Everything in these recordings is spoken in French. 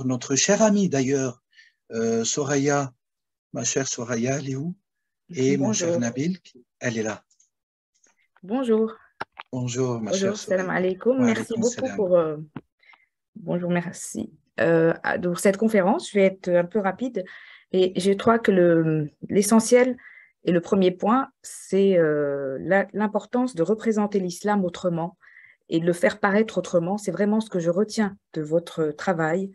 notre chère amie d'ailleurs, Soraya, ma chère Soraya, elle est où? Et mon cher Bonjour. Nabil, elle est là. Bonjour. Bonjour, ma chère Bonjour, salam Soraya. alaikum. Wa Merci alaykoum beaucoup salam. pour, bonjour, merci. Pour cette conférence, je vais être un peu rapide et je crois que l'essentiel et le premier point, c'est l'importance de représenter l'islam autrement et de le faire paraître autrement. C'est vraiment ce que je retiens de votre travail.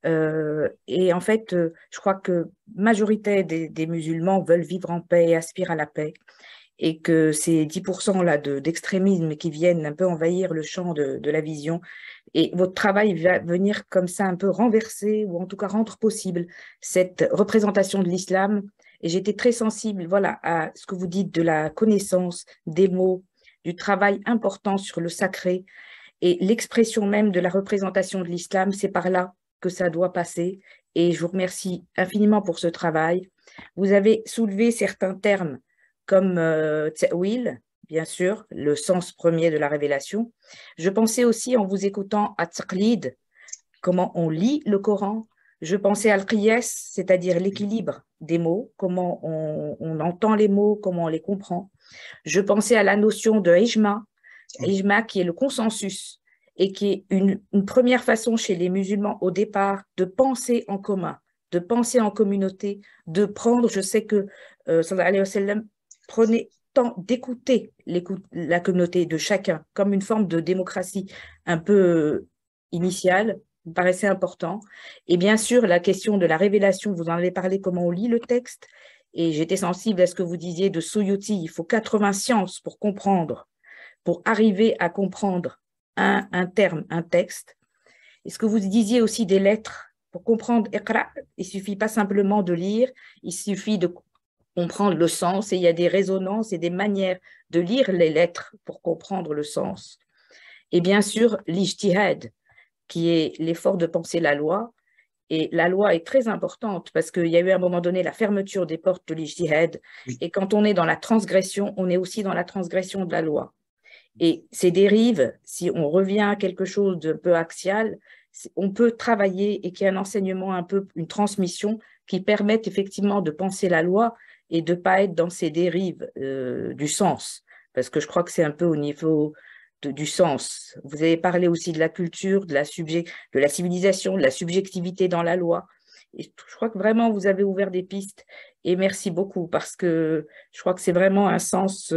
Et en fait, je crois que la majorité des musulmans veulent vivre en paix et aspirent à la paix. Et que ces 10% là d'extrémisme qui viennent un peu envahir le champ de la vision. Et votre travail va venir comme ça un peu renverser ou en tout cas rendre possible cette représentation de l'islam. Et j'étais très sensible, voilà, à ce que vous dites de la connaissance des mots, du travail important sur le sacré et l'expression même de la représentation de l'islam. C'est par là que ça doit passer. Et je vous remercie infiniment pour ce travail. Vous avez soulevé certains termes comme Ta'wil, bien sûr, le sens premier de la révélation. Je pensais aussi, en vous écoutant, à Taqlid, comment on lit le Coran. Je pensais à Al-Qiyas, c'est-à-dire l'équilibre des mots, comment on entend les mots, comment on les comprend. Je pensais à la notion de Ijma qui est le consensus et qui est une première façon chez les musulmans au départ de penser en commun, de penser en communauté, de prendre, je sais que sallallahu alayhi wa sallam prenait temps d'écouter la communauté de chacun comme une forme de démocratie un peu initiale, me paraissait important. Et bien sûr, la question de la révélation, vous en avez parlé, comment on lit le texte, et j'étais sensible à ce que vous disiez de Suyuti, il faut 80 sciences pour comprendre, pour arriver à comprendre un terme, un texte. Et ce que vous disiez aussi des lettres, pour comprendre Iqra, il ne suffit pas simplement de lire, il suffit de comprendre le sens et il y a des résonances et des manières de lire les lettres pour comprendre le sens. Et bien sûr, l'ijtihad, qui est l'effort de penser la loi. Et la loi est très importante parce qu'il y a eu à un moment donné la fermeture des portes de l'ijtihad. Oui. Et quand on est dans la transgression, on est aussi dans la transgression de la loi. Et ces dérives, si on revient à quelque chose de peu axial, on peut travailler et qu'il y ait un enseignement, un peu une transmission qui permette effectivement de penser la loi et de ne pas être dans ces dérives du sens. Parce que je crois que c'est un peu au niveau du sens. Vous avez parlé aussi de la culture, de la civilisation, de la subjectivité dans la loi. Et je crois que vraiment, vous avez ouvert des pistes. Et merci beaucoup parce que je crois que c'est vraiment un sens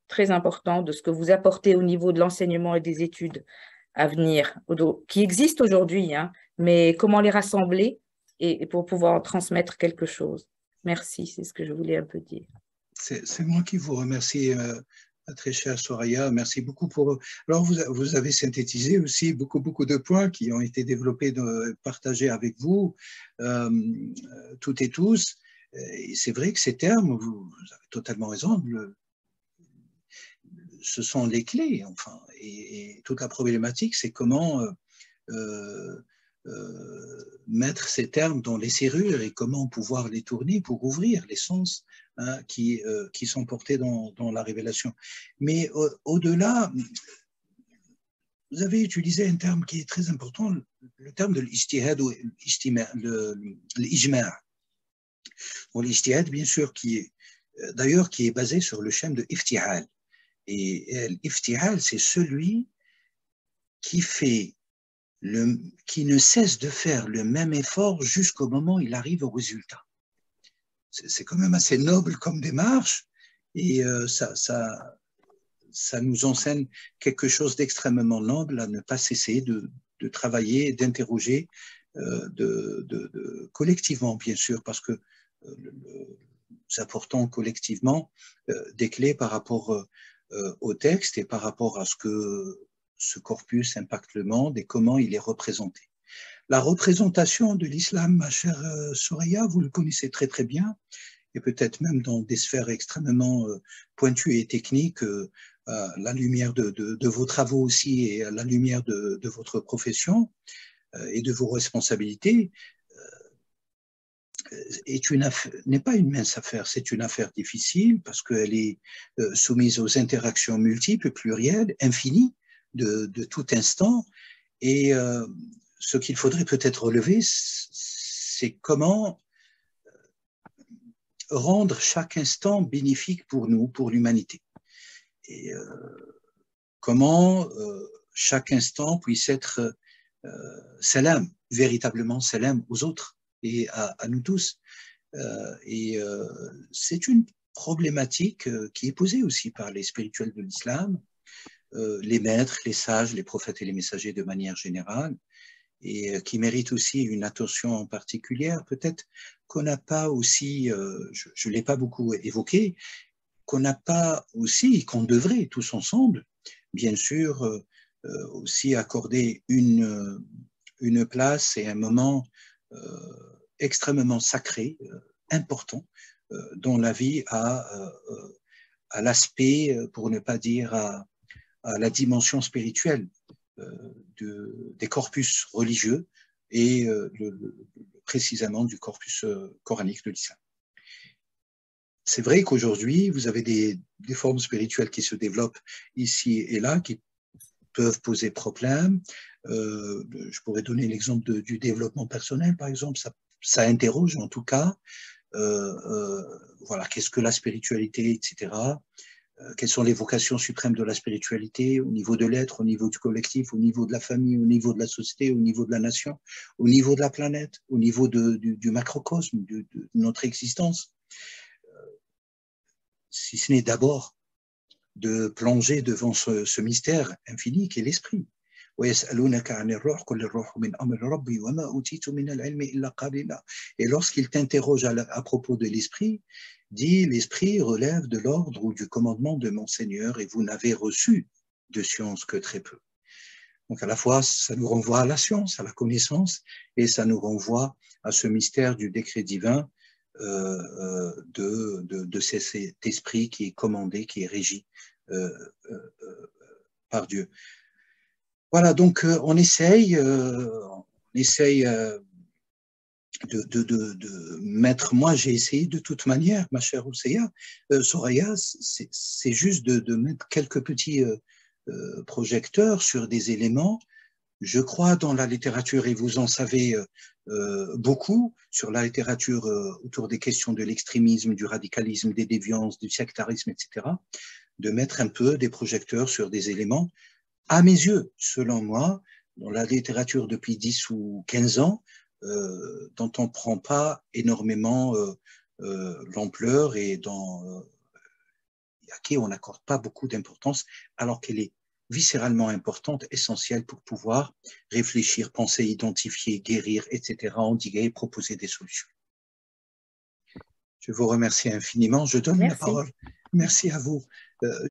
très important de ce que vous apportez au niveau de l'enseignement et des études à venir, qui existent aujourd'hui, hein, mais comment les rassembler et pour pouvoir transmettre quelque chose. Merci, c'est ce que je voulais un peu dire. C'est moi qui vous remercie, très chère Soraya. Merci beaucoup pour. Alors, vous avez synthétisé aussi beaucoup de points qui ont été développés, partagés avec vous, toutes et tous. Et c'est vrai que ces termes, vous avez totalement raison, ce sont les clés, enfin, et toute la problématique, c'est comment mettre ces termes dans les serrures et comment pouvoir les tourner pour ouvrir les sens, hein, qui sont portés dans la révélation. Mais au-delà, vous avez utilisé un terme qui est très important, le terme de l'ijtihad ou l'ijma'. Bon, l'ijtihad, bien sûr, d'ailleurs, qui est basé sur le schème de iftihal. Et l'iftihal, c'est celui qui ne cesse de faire le même effort jusqu'au moment où il arrive au résultat. C'est quand même assez noble comme démarche et ça nous enseigne quelque chose d'extrêmement noble à ne pas cesser de travailler, d'interroger collectivement, bien sûr, parce que nous apportons collectivement des clés par rapport au texte et par rapport à ce que ce corpus impacte le monde et comment il est représenté. La représentation de l'islam, ma chère Soraya, vous le connaissez très très bien, et peut-être même dans des sphères extrêmement pointues et techniques, à la lumière de vos travaux aussi et à la lumière de votre profession et de vos responsabilités, n'est pas une mince affaire, c'est une affaire difficile parce qu'elle est soumise aux interactions multiples, plurielles, infinies, de tout instant. Et ce qu'il faudrait peut-être relever, c'est comment rendre chaque instant bénéfique pour nous, pour l'humanité. Et comment chaque instant puisse être salam, véritablement salam aux autres et à nous tous. C'est une problématique qui est posée aussi par les spirituels de l'islam, les maîtres, les sages, les prophètes et les messagers de manière générale, et qui mérite aussi une attention particulière. Peut-être qu'on n'a pas aussi, je ne l'ai pas beaucoup évoqué, qu'on n'a pas aussi, qu'on devrait tous ensemble, bien sûr, aussi accorder une place et un moment extrêmement sacré, important, dans la vie à l'aspect, pour ne pas dire à la dimension spirituelle des corpus religieux et précisément du corpus coranique de l'islam. C'est vrai qu'aujourd'hui, vous avez des formes spirituelles qui se développent ici et là, qui peuvent poser problème. Je pourrais donner l'exemple du développement personnel, par exemple. Ça interroge en tout cas. Voilà, qu'est-ce que la spiritualité, etc. Quelles sont les vocations suprêmes de la spiritualité au niveau de l'être, au niveau du collectif, au niveau de la famille, au niveau de la société, au niveau de la nation, au niveau de la planète, au niveau du macrocosme, de notre existence. Si ce n'est d'abord de plonger devant ce mystère infini qu'est l'esprit. Et lorsqu'il t'interroge à propos de l'esprit, dit l'esprit relève de l'ordre ou du commandement de mon Seigneur et vous n'avez reçu de science que très peu. Donc à la fois, ça nous renvoie à la science, à la connaissance, et ça nous renvoie à ce mystère du décret divin de cet esprit qui est commandé, qui est régi par Dieu. Voilà, donc on essaye de mettre, moi j'ai essayé de toute manière, ma chère Rousseya, Soraya, c'est juste de mettre quelques petits projecteurs sur des éléments. Je crois dans la littérature, et vous en savez beaucoup, sur la littérature autour des questions de l'extrémisme, du radicalisme, des déviances, du sectarisme, etc., de mettre un peu des projecteurs sur des éléments, à mes yeux, selon moi, dans la littérature depuis 10 ou 15 ans, dont on ne prend pas énormément l'ampleur et à qui on n'accorde pas beaucoup d'importance, alors qu'elle est viscéralement importante, essentielle pour pouvoir réfléchir, penser, identifier, guérir, etc., endiguer, proposer des solutions. Je vous remercie infiniment. Je donne la parole. Merci à vous.